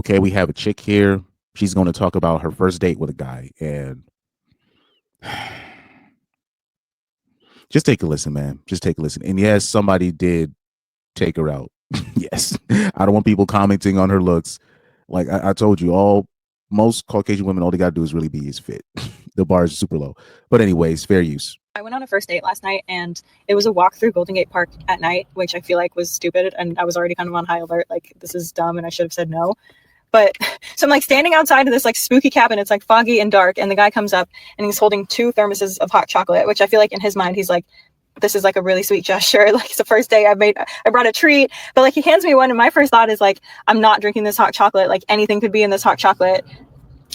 Okay, we have a chick here. She's going to talk about her first date with a guy, and just take a listen, man. Just take a listen. And yes, somebody did take her out. Yes, I don't want people commenting on her looks. Like I told you, all most Caucasian women, all they gotta do is really be is fit. The bar is super low. But anyways, fair use. I went on a first date last night, and it was a walk through Golden Gate Park at night, which I feel like was stupid. And I was already kind of on high alert, like this is dumb, and I should have said no. But so I'm like standing outside of this like spooky cabin. It's like foggy and dark, and the guy comes up and he's holding 2 thermoses of hot chocolate, which I feel like in his mind he's like, this is like a really sweet gesture. Like it's the first day I brought a treat, but like he hands me one, and my first thought is like, I'm not drinking this hot chocolate. Like anything could be in this hot chocolate.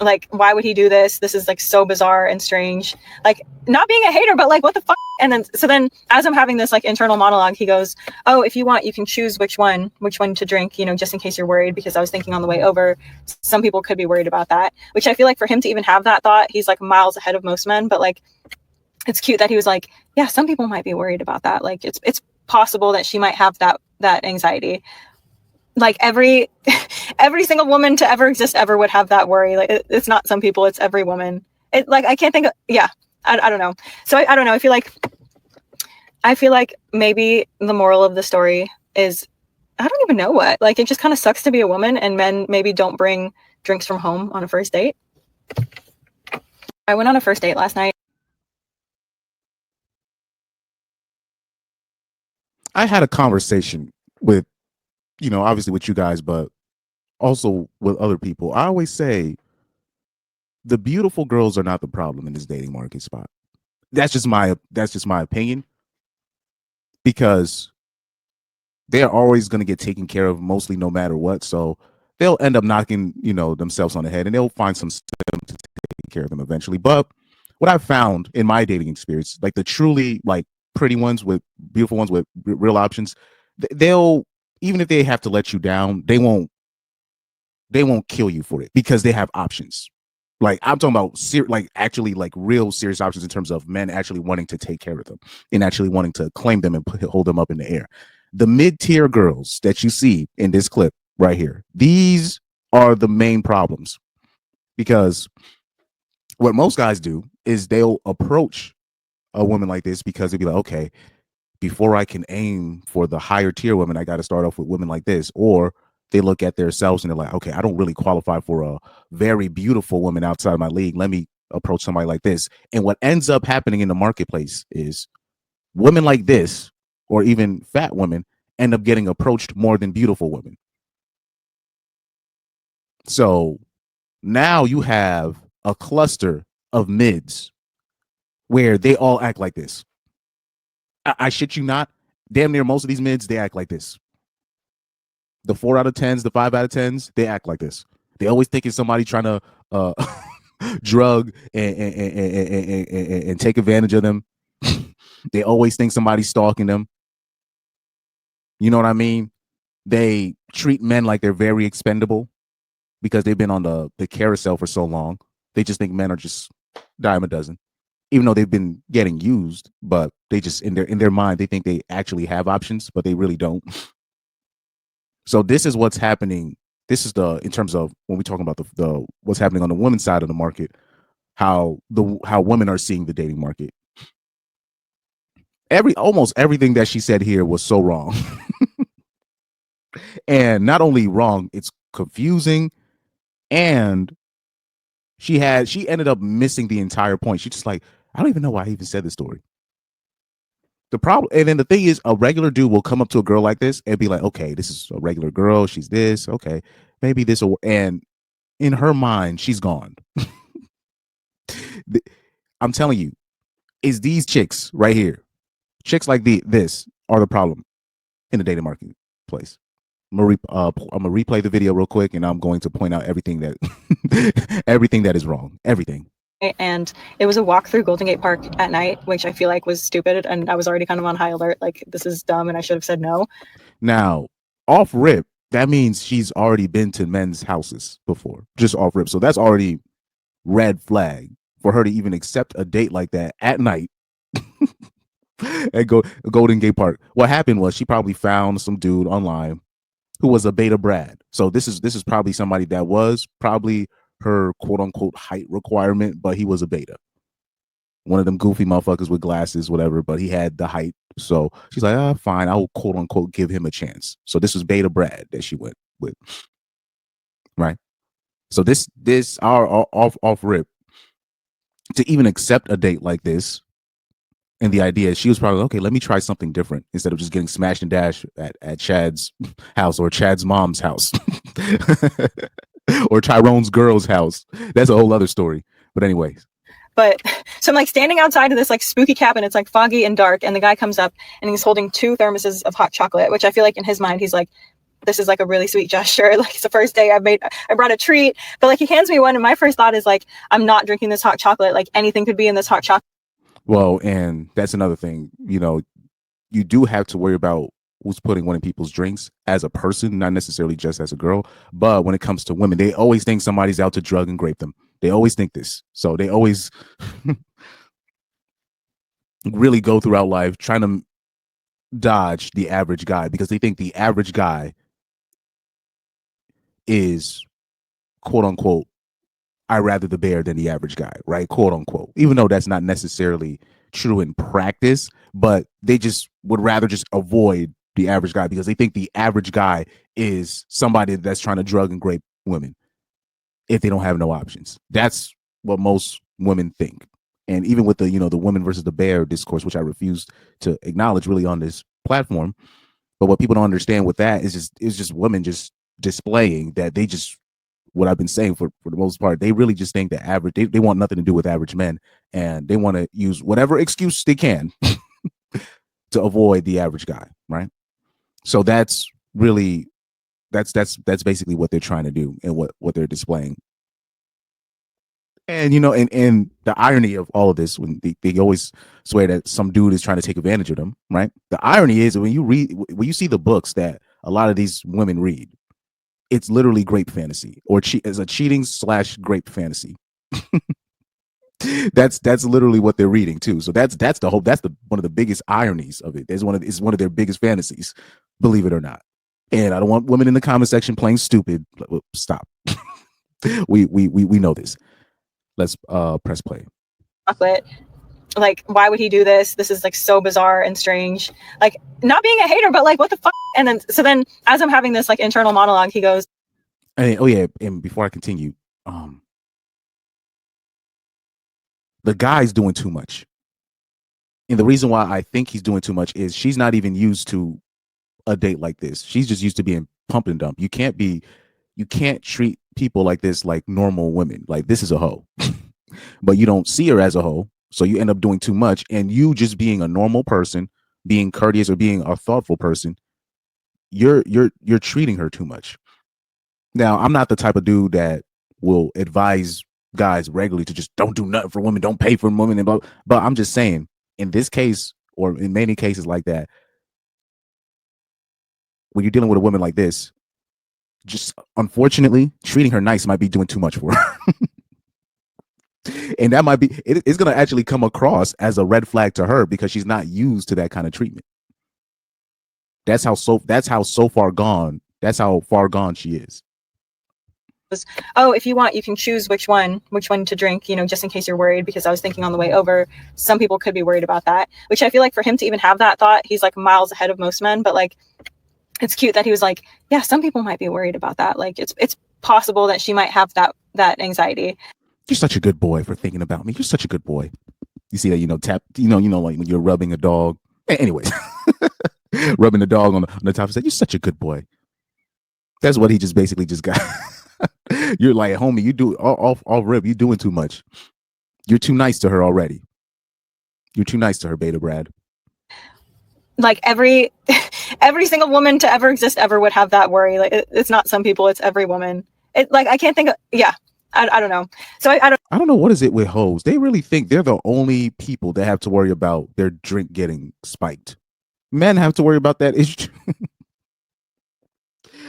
Like, why would he do this? This is like so bizarre and strange. Like, not being a hater, but like, what the fuck? And then as I'm having this like internal monologue, he goes, oh, if you want, you can choose which one to drink, just in case you're worried, because I was thinking on the way over, some people could be worried about that, which I feel like for him to even have that thought, he's like miles ahead of most men. But like, it's cute that he was like, yeah, some people might be worried about that. Like, it's possible that she might have that anxiety. Like every single woman to ever exist ever would have that worry. Like it's not some people, it's every woman. It like I can't think of, yeah, I don't know. So I don't know. I feel like maybe the moral of the story is, I don't even know what. Like it just kind of sucks to be a woman, and men maybe don't bring drinks from home on a first date. I went on a first date last night. I had a conversation with, obviously with you guys, but also with other people. I always say the beautiful girls are not the problem in this dating market spot. That's just my opinion, because they're always going to get taken care of mostly no matter what. So they'll end up knocking, themselves on the head, and they'll find some system to take care of them eventually. But what I've found in my dating experience, like the truly like pretty ones with beautiful ones with real options, they'll, even if they have to let you down, they won't kill you for it, because they have options. Like I'm talking about actually like real serious options in terms of men actually wanting to take care of them and actually wanting to claim them and hold them up in the air. The mid-tier girls that you see in this clip right here, these are the main problems, because what most guys do is they'll approach a woman like this because they'll be like, okay, before I can aim for the higher tier women, I got to start off with women like this. Or they look at themselves and they're like, okay, I don't really qualify for a very beautiful woman outside of my league. Let me approach somebody like this. And what ends up happening in the marketplace is women like this, or even fat women, end up getting approached more than beautiful women. So now you have a cluster of mids where they all act like this. I shit you not. Damn near most of these mids, they act like this. The 4 out of 10s, the 5 out of 10s, they act like this. They always think it's somebody trying to drug and take advantage of them. They always think somebody's stalking them. You know what I mean? They treat men like they're very expendable because they've been on the carousel for so long. They just think men are just dime a dozen, even though they've been getting used. But they just in their mind, they think they actually have options, but they really don't. So this is what's happening. This is in terms of when we're talking about the what's happening on the women's side of the market, how women are seeing the dating market. Almost everything that she said here was so wrong. And not only wrong, it's confusing, and she ended up missing the entire point. She's just like, I don't even know why I even said this story. The problem, and then the thing is, a regular dude will come up to a girl like this and be like, okay, this is a regular girl. She's this. Okay, maybe this will, and in her mind, she's gone. I'm telling you, is these chicks right here, chicks like this are the problem in the dating marketplace. I'm gonna replay the video real quick, and I'm going to point out everything that is wrong. Everything. And it was a walk through Golden Gate Park at night, which I feel like was stupid, and I was already kind of on high alert, like this is dumb, and I should have said no. Now, off rip, that means she's already been to men's houses before, just off rip. So that's already red flag for her to even accept a date like that at night at Golden Gate Park. What happened was she probably found some dude online who was a beta Brad. So this is probably somebody that was probably her quote unquote height requirement, but he was a beta. One of them goofy motherfuckers with glasses, whatever, but he had the height. So she's like, fine, I'll quote unquote give him a chance. So this was beta Brad that she went with. Right. So this our off rip to even accept a date like this. And the idea is she was probably okay. Let me try something different instead of just getting smashed and dash at Chad's house or Chad's mom's house or Tyrone's girl's house. That's a whole other story. But anyways, but so I'm like standing outside of this like spooky cabin. It's like foggy and dark, and the guy comes up and he's holding 2 thermoses of hot chocolate, which I feel like in his mind he's like, this is like a really sweet gesture. Like it's the first day I brought a treat, but like he hands me one, and my first thought is like, I'm not drinking this hot chocolate. Like anything could be in this hot chocolate. Well, and that's another thing. You do have to worry about who's putting one in people's drinks as a person, not necessarily just as a girl. But when it comes to women, they always think somebody's out to drug and grape them. They always think this. So they always really go throughout life trying to dodge the average guy because they think the average guy is quote unquote, I rather the bear than the average guy, right? Quote unquote. Even though that's not necessarily true in practice, but they just would rather just avoid the average guy because they think the average guy is somebody that's trying to drug and grape women if they don't have no options. That's what most women think. And even with the woman versus the bear discourse, which I refuse to acknowledge really on this platform, but what people don't understand with that is just women just displaying that they just what I've been saying for the most part, they really just think that average, they want nothing to do with average men, and they want to use whatever excuse they can to avoid the average guy, right? So that's really that's basically what they're trying to do and what they're displaying. And and the irony of all of this, when they always swear that some dude is trying to take advantage of them, right? The irony is when you see the books that a lot of these women read, it's literally grape fantasy or as a cheating / grape fantasy. that's literally what they're reading too. So that's the one of the biggest ironies of it. It's one of their biggest fantasies, believe it or not. And I don't want women in the comment section playing stupid. Stop. we know this. Let's press play. Chocolate. Like, why would he do this? This is like so bizarre and strange. Like, not being a hater, but like, what the fuck? And then as I'm having this like internal monologue, he goes, and before I continue, the guy's doing too much. And the reason why I think he's doing too much is she's not even used to a date like this. She's just used to being pump and dump. You can't treat people like this like normal women. Like, this is a hoe. But you don't see her as a hoe. So you end up doing too much, and you just being a normal person, being courteous or being a thoughtful person, you're treating her too much. Now, I'm not the type of dude that will advise guys regularly to just don't do nothing for women, don't pay for women, and blah. But I'm just saying, in this case, or in many cases like that, when you're dealing with a woman like this, just unfortunately, treating her nice might be doing too much for her. And that might be it's going to actually come across as a red flag to her because she's not used to that kind of treatment. That's how far gone she is. oh, if you want, you can choose which one to drink, just in case you're worried, because I was thinking on the way over, some people could be worried about that, which I feel like for him to even have that thought, he's like miles ahead of most men. But like, it's cute that he was like, yeah, some people might be worried about that. Like, it's possible that she might have that anxiety. You're such a good boy for thinking about me. You're such a good boy. You see that, tap, like when you're rubbing a dog. Anyways, rubbing the dog on the top. Said, you're such a good boy. That's what he just basically just got. You're like, homie, you do all rip. You're doing too much. You're too nice to her already. You're too nice to her, Beta Brad. Like every single woman to ever exist ever would have that worry. Like it's not some people, it's every woman. It like I can't think of I don't know. So I don't know what is it with hoes. They really think they're the only people that have to worry about their drink getting spiked. Men have to worry about that issue.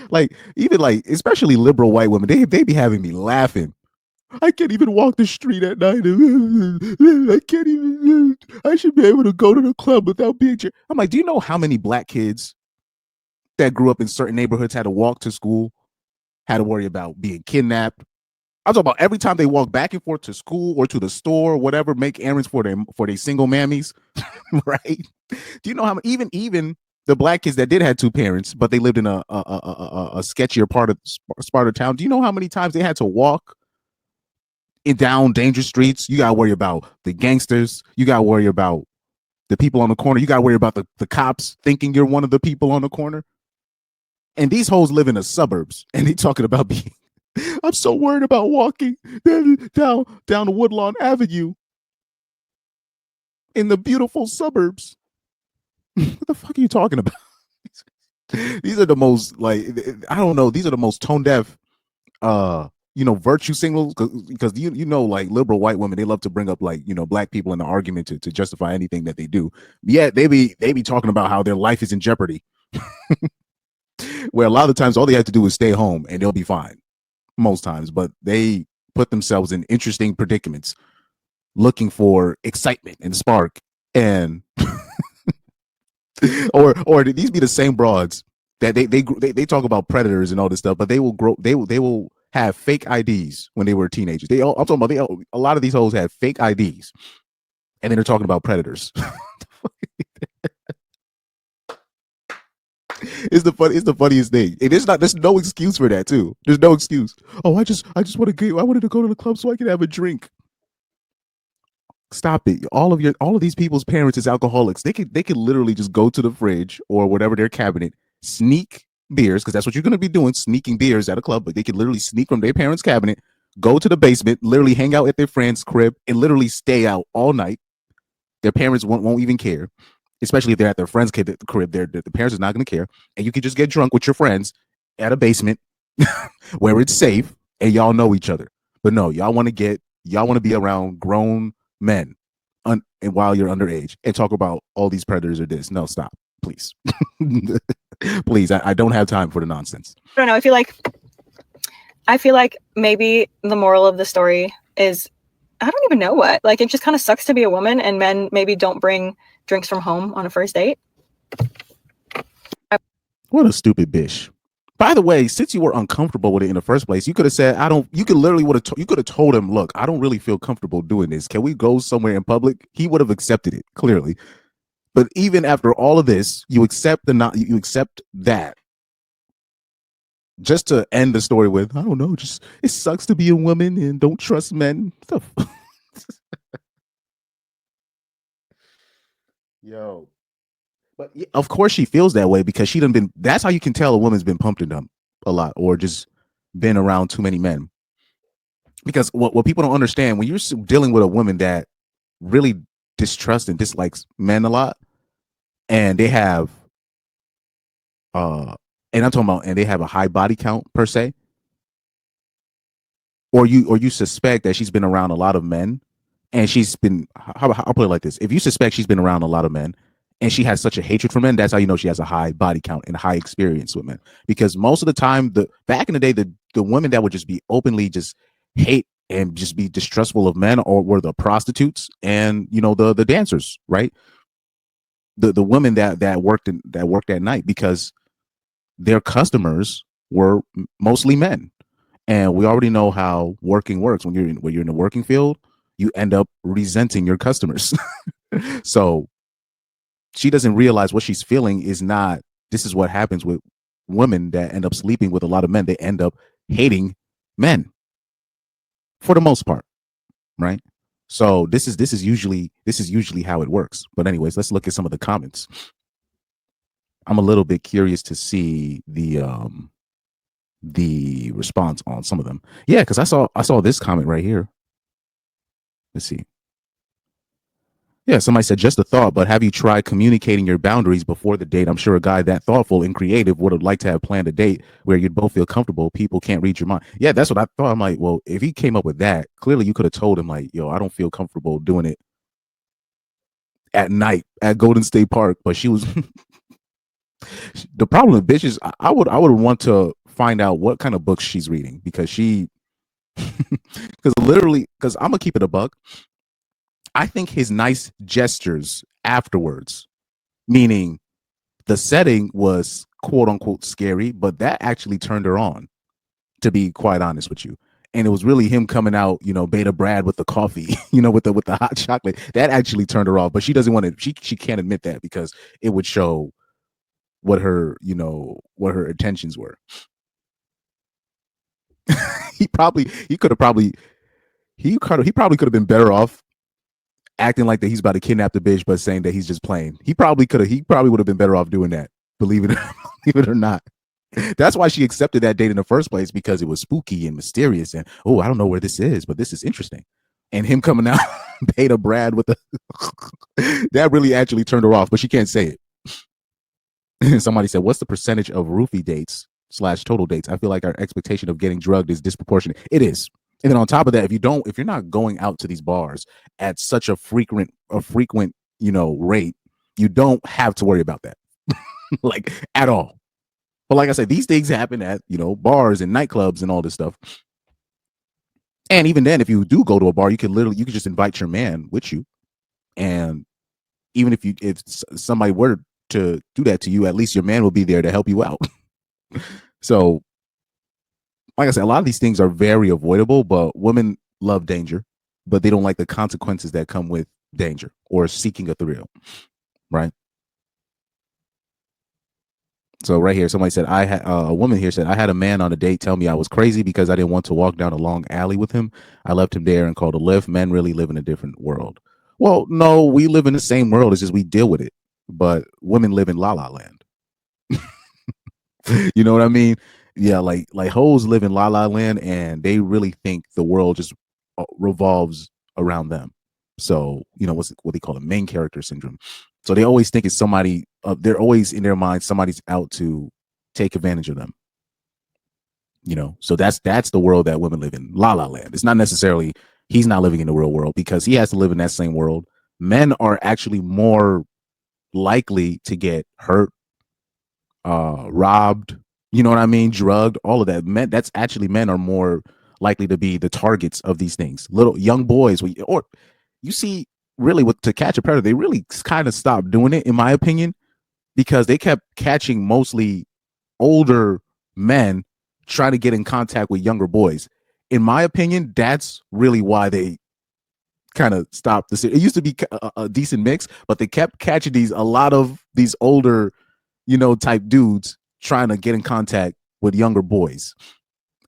Like, even like, especially liberal white women, they be having me laughing. I can't even walk the street at night. I can't even. I should be able to go to the club without being. I'm like, do you know how many black kids that grew up in certain neighborhoods had to walk to school, had to worry about being kidnapped. I'm talking about every time they walk back and forth to school or to the store, or whatever, make errands for their single mammies, right? Do you know how even the black kids that did have two parents, but they lived in a sketchier part of Sparta town? Do you know how many times they had to walk in down dangerous streets? You gotta worry about the gangsters. You gotta worry about the people on the corner. You gotta worry about the cops thinking you're one of the people on the corner. And these hoes live in the suburbs, and they talking about being. I'm so worried about walking down the Woodlawn Avenue in the beautiful suburbs. What the fuck are you talking about? These are the most, like, I don't know. These are the most tone deaf, virtue signals, because like liberal white women, they love to bring up, like, black people in the argument to justify anything that they do. Yeah, they be talking about how their life is in jeopardy, where a lot of the times all they have to do is stay home and they'll be fine most times, but they put themselves in interesting predicaments looking for excitement and spark, and or these be the same broads that they talk about predators and all this stuff, but they will have fake IDs when they were teenagers. I'm talking about a lot of these hoes have fake IDs, and then they're talking about predators. It's the funniest thing. And there's no excuse for that too. There's no excuse. Oh, I wanted to go to the club so I could have a drink. Stop it. All of these people's parents is alcoholics. They could literally just go to the fridge or whatever, their cabinet, sneak beers, because that's what you're going to be doing, sneaking beers at a club. But they could literally sneak from their parents' cabinet, go to the basement, literally hang out at their friend's crib, and literally stay out all night. Their parents won't even care, especially if they're at their friend's crib. The parents is not going to care, and you can just get drunk with your friends at a basement where it's safe and y'all know each other. But no, y'all want to be around grown men and while you're underage and talk about all these predators or this. No, stop, please. Please, I don't have time for the nonsense. I don't know. I feel like maybe the moral of the story is, I don't even know what. Like, it just kind of sucks to be a woman, and men maybe don't bring drinks from home on a first date. What a stupid bitch. By the way, since you were uncomfortable with it in the first place, you could have said, "I don't." You could literally you could have told him, "Look, I don't really feel comfortable doing this. Can we go somewhere in public?" He would have accepted it clearly. But even after all of this, you accept that just to end the story with, "I don't know, just it sucks to be a woman and don't trust men." Yo. But of course she feels that way because that's how you can tell a woman's been pumped and dumped a lot, or just been around too many men. Because what people don't understand, when you're dealing with a woman that really distrusts and dislikes men a lot, and they have and I'm talking about, and they have a high body count per se, or you suspect that she's been around a lot of men, and I'll put it like this: if you suspect she's been around a lot of men and she has such a hatred for men, that's how you know she has a high body count and high experience with men. Because most of the time, back in the day, the women that would just be openly just hate and just be distrustful of men, or were the prostitutes and the dancers, right? The women that worked at night, because their customers were mostly men. And we already know how working works. When you're in the working field, you end up resenting your customers. So she doesn't realize what she's feeling is not. This is what happens with women that end up sleeping with a lot of men. They end up hating men for the most part, right? So this is usually how it works. But anyways, let's look at some of the comments. I'm a little bit curious to see the response on some of them. Yeah, because I saw this comment right here. Let's see. Yeah, somebody said, just a thought, but have you tried communicating your boundaries before the date? I'm sure a guy that thoughtful and creative would have liked to have planned a date where you'd both feel comfortable. People can't read your mind. Yeah, that's what I thought. I'm like, well, if he came up with that, clearly you could have told him, like, yo, I don't feel comfortable doing it at night at Golden State Park. But she was the problem with bitches. I would want to find out what kind of books she's reading, because because I'm gonna keep it a buck. I think his nice gestures afterwards, meaning the setting was quote unquote scary, but that actually turned her on, to be quite honest with you. And it was really him coming out, Beta Brad with the coffee, with the hot chocolate. That actually turned her off. But she doesn't want to. She can't admit that because it would show what her intentions were. He could have probably he probably could have been better off acting like that he's about to kidnap the bitch, but saying that he's just playing. He probably would have been better off doing that. Believe it, believe it or not. That's why she accepted that date in the first place, because it was spooky and mysterious, and I don't know where this is, but this is interesting. And him coming out, Beta Brad with the that really actually turned her off, but she can't say it. Somebody said, "What's the percentage of roofie dates / total dates? I feel like our expectation of getting drugged is disproportionate." It is. And then on top of that, if you're not going out to these bars at such a frequent rate, you don't have to worry about that, like, at all. But like I said, these things happen at bars and nightclubs and all this stuff. And even then, if you do go to a bar, you could just invite your man with you, and even if somebody were to do that to you, at least your man will be there to help you out. So, like I said, a lot of these things are very avoidable, but women love danger, but they don't like the consequences that come with danger or seeking a thrill, right? So right here, somebody said, a woman here said, I had a man on a date tell me I was crazy because I didn't want to walk down a long alley with him. I left him there and called a lift. Men really live in a different world. Well, no, we live in the same world. It's just we deal with it. But women live in la la land. You know what I mean? Yeah, like hoes live in la la land, and they really think the world just revolves around them. So what they call the main character syndrome. So they always think it's somebody. They're always in their mind somebody's out to take advantage of them. So that's the world that women live in, la la land. It's not necessarily he's not living in the real world, because he has to live in that same world. Men are actually more likely to get hurt, robbed, you know what I mean, drugged, all of that. Men are more likely to be the targets of these things. Little young boys, or you see, really, with To Catch a Predator, they really kind of stopped doing it, in my opinion, because they kept catching mostly older men trying to get in contact with younger boys. In my opinion, that's really why they kind of stopped this. It used to be a decent mix, but they kept catching a lot of these older, type dudes trying to get in contact with younger boys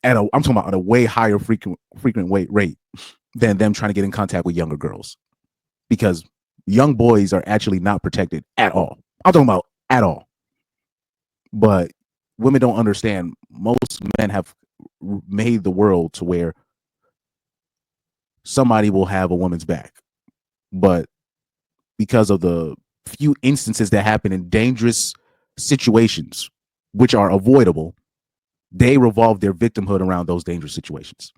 I'm talking about at a way higher frequent rate than them trying to get in contact with younger girls, because young boys are actually not protected at all. I'm talking about at all. But women don't understand. Most men have made the world to where somebody will have a woman's back, but because of the few instances that happen in dangerous situations, which are avoidable, they revolve their victimhood around those dangerous situations.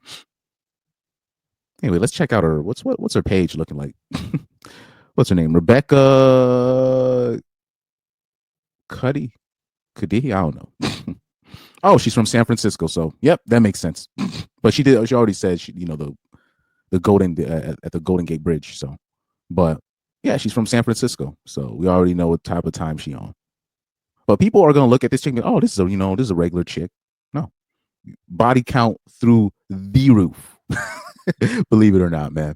Anyway, let's check out her. What's her page looking like? What's her name? Rebecca Cuddy? Cuddy? I don't know. Oh, she's from San Francisco. So, yep, that makes sense. But she already said the Golden at the Golden Gate Bridge. So, but yeah, she's from San Francisco. So we already know what type of time she on. But people are gonna look at this chick and go, oh, this is a regular chick. No, body count through the roof. Believe it or not, man.